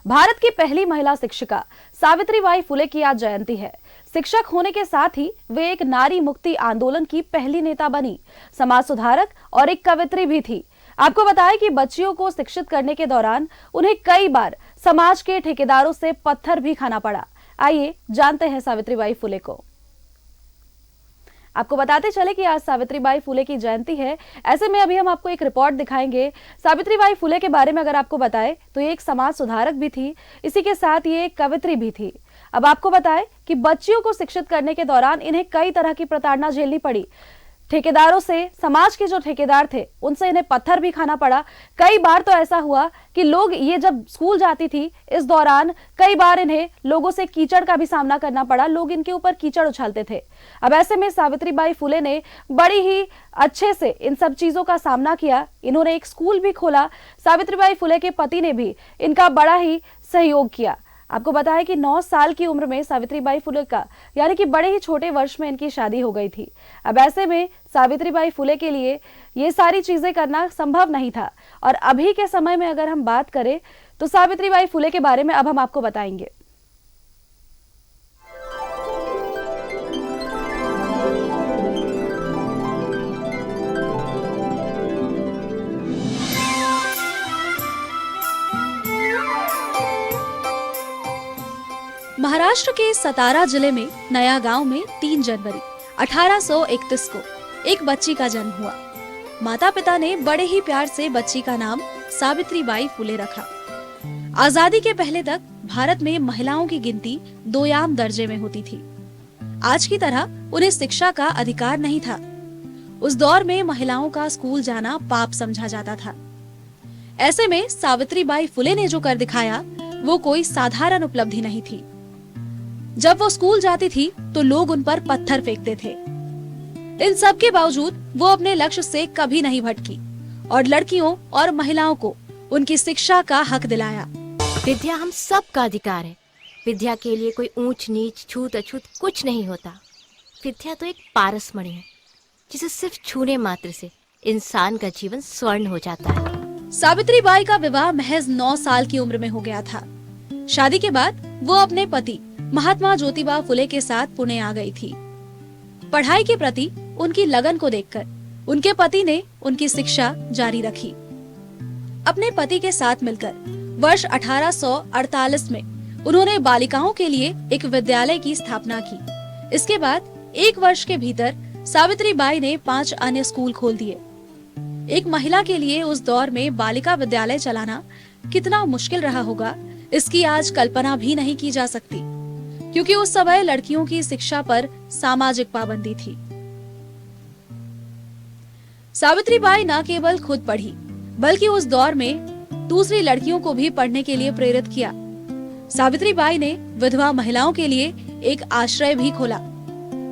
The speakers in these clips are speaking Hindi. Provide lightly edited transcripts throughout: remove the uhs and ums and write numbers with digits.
भारत की पहली महिला शिक्षिका सावित्रीबाई फुले की आज जयंती है। शिक्षक होने के साथ ही वे एक नारी मुक्ति आंदोलन की पहली नेता बनी, समाज सुधारक और एक कवयित्री भी थी। आपको बताएं कि बच्चियों को शिक्षित करने के दौरान उन्हें कई बार समाज के ठेकेदारों से पत्थर भी खाना पड़ा। आइए जानते हैं सावित्रीबाई फुले को। आपको बताते चले कि आज सावित्रीबाई फुले की जयंती है। ऐसे में अभी हम आपको एक रिपोर्ट दिखाएंगे। सावित्रीबाई फुले के बारे में अगर आपको बताएं तो ये एक समाज सुधारक भी थी, इसी के साथ ये एक कवयित्री भी थी। अब आपको बताएं कि बच्चियों को शिक्षित करने के दौरान इन्हें कई तरह की प्रताड़ना झेलनी पड़ी। ठेकेदारों से, समाज के जो ठेकेदार थे उनसे इन्हें पत्थर भी खाना पड़ा। कई बार तो ऐसा हुआ कि लोग, ये जब स्कूल जाती थी इस दौरान कई बार इन्हें लोगों से कीचड़ का भी सामना करना पड़ा। लोग इनके ऊपर कीचड़ उछालते थे। अब ऐसे में सावित्रीबाई फुले ने बड़ी ही अच्छे से इन सब चीजों का सामना किया। इन्होंने एक स्कूल भी खोला। सावित्रीबाई फुले के पति ने भी इनका बड़ा ही सहयोग किया। आपको बताया कि 9 साल की उम्र में सावित्रीबाई फुले का, यानी कि बड़े ही छोटे वर्ष में इनकी शादी हो गई थी। अब ऐसे में सावित्रीबाई फुले के लिए ये सारी चीजें करना संभव नहीं था। और अभी के समय में अगर हम बात करें तो सावित्रीबाई फुले के बारे में अब हम आपको बताएंगे। महाराष्ट्र के सतारा जिले में नया गांव में 3 जनवरी 1831 को एक बच्ची का जन्म हुआ। माता पिता ने बड़े ही प्यार से बच्ची का नाम सावित्रीबाई फुले रखा। आजादी के पहले तक भारत में महिलाओं की गिनती 2याम दर्जे में होती थी। आज की तरह उन्हें शिक्षा का अधिकार नहीं था। उस दौर में महिलाओं का स्कूल जाना पाप समझा जाता था। ऐसे में सावित्रीबाई फुले ने जो कर दिखाया वो कोई साधारण उपलब्धि नहीं थी। जब वो स्कूल जाती थी तो लोग उन पर पत्थर फेंकते थे। इन सब के बावजूद वो अपने लक्ष्य से कभी नहीं भटकी और लड़कियों और महिलाओं को उनकी शिक्षा का हक दिलाया। विद्या हम सब का अधिकार है। विद्या के लिए कोई ऊंच नीच, छूत अछूत कुछ नहीं होता। विद्या तो एक पारसमणि है जिसे सिर्फ छूने मात्र से इंसान का जीवन स्वर्ण हो जाता है। सावित्रीबाई का विवाह महज 9 साल की उम्र में हो गया था। शादी के बाद वो अपने पति महात्मा ज्योतिबा फुले के साथ पुणे आ गई थी। पढ़ाई के प्रति उनकी लगन को देखकर उनके पति ने उनकी शिक्षा जारी रखी। अपने पति के साथ मिलकर वर्ष 1848 में उन्होंने बालिकाओं के लिए एक विद्यालय की स्थापना की। इसके बाद 1 वर्ष के भीतर सावित्रीबाई ने 5 अन्य स्कूल खोल दिए। एक महिला के लिए उस दौर में बालिका विद्यालय चलाना कितना मुश्किल रहा होगा, इसकी आज कल्पना भी नहीं की जा सकती, क्योंकि उस समय लड़कियों की शिक्षा पर सामाजिक पाबंदी थी। सावित्रीबाई न केवल खुद पढ़ी बल्कि उस दौर में दूसरी लड़कियों को भी पढ़ने के लिए प्रेरित किया। सावित्रीबाई ने विधवा महिलाओं के लिए एक आश्रय भी खोला।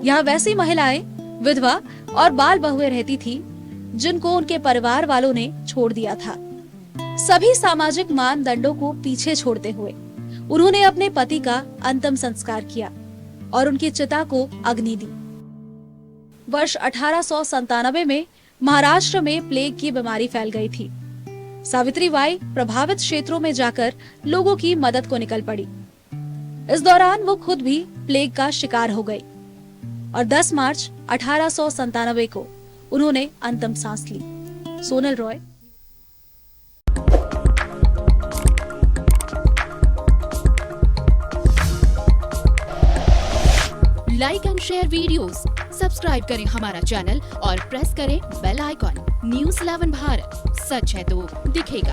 यहाँ वैसी महिलाएं, विधवा और बाल बहुएं रहती थी जिनको उनके परिवार वालों ने छोड़ दिया था। सभी सामाजिक मानदंडों को पीछे छोड़ते हुए उन्होंने अपने पति का अंतिम संस्कार किया और उनकी चिता को अग्नि दी। वर्ष 1897 में महाराष्ट्र में प्लेग की बीमारी फैल गई थी। सावित्रीबाई प्रभावित क्षेत्रों में जाकर लोगों की मदद को निकल पड़ी। इस दौरान वो खुद भी प्लेग का शिकार हो गई और 10 मार्च 1897 को उन्होंने अंतिम सांस ली। Sonal Roy. Like and share videos, subscribe करें हमारा चैनल और प्रेस करें बेल आइकॉन। न्यूज़ 11 भारत, सच है तो दिखेगा।